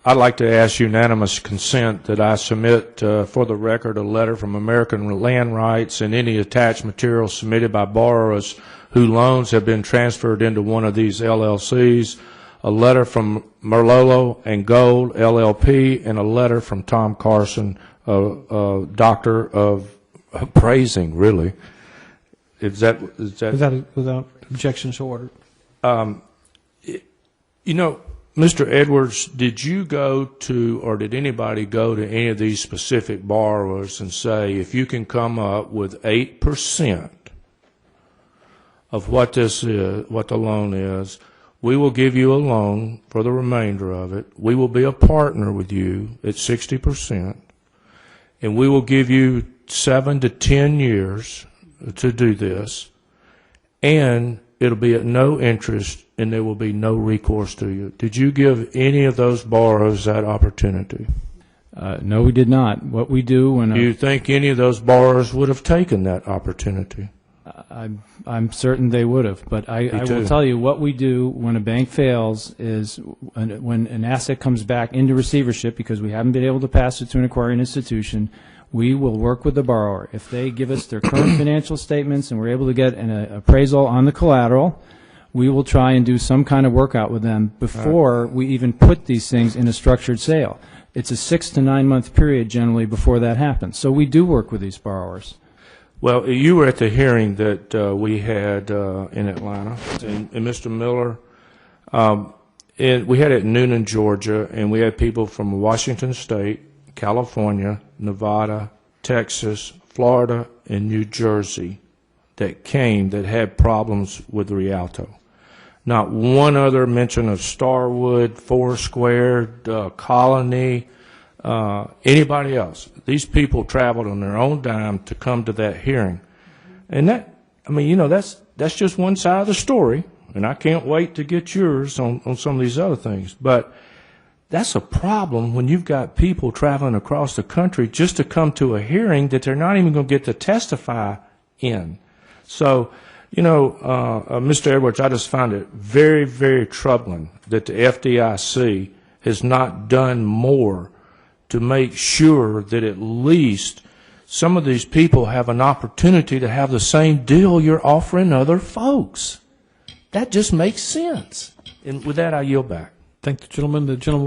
I'd like to ask unanimous consent that I submit for the record a letter from American Land Rights and any attached material submitted by borrowers whose loans have been transferred into one of these LLCs, a letter from Merlolo and Gold LLP, and a letter from Tom Carson, doctor of appraising, really. Is that without objection, so ordered. You know, Mr. Edwards, did you go to, or did anybody go to any of these specific borrowers and say, if you can come up with 8% of what this is, what the loan is, we will give you a loan for the remainder of it. We will be a partner with you at 60%, and we will give you 7 to 10 years to do this, and it'll be at no interest, and there will be no recourse to you. Did you give any of those borrowers that opportunity? No, we did not. What we do when do you think any of those borrowers would have taken that opportunity? I'm certain they would have, but I will tell you what we do when a bank fails is when an asset comes back into receivership because we haven't been able to pass it to an acquiring institution, we will work with the borrower. If they give us their current financial statements and we're able to get an appraisal on the collateral, we will try and do some kind of workout with them before we even put these things in a structured sale. It's a 6 to 9 month period generally before that happens. So we do work with these borrowers. Well, you were at the hearing that we had in Atlanta, and Mr. Miller, we had it in Noonan, Georgia, and we had people from Washington State, California, Nevada, Texas, Florida, and New Jersey that came that had problems with Rialto. Not one other mention of Starwood, Foursquare, Colony, anybody else. These people traveled on their own dime to come to that hearing. And that, I mean, you know, that's just one side of the story, and I can't wait to get yours on some of these other things. But that's a problem when you've got people traveling across the country just to come to a hearing that they're not even going to get to testify in. So, you know, Mr. Edwards, I just find it very, very troubling that the FDIC has not done more to make sure that at least some of these people have an opportunity to have the same deal you're offering other folks. That just makes sense. And with that, I yield back. Thank the gentleman.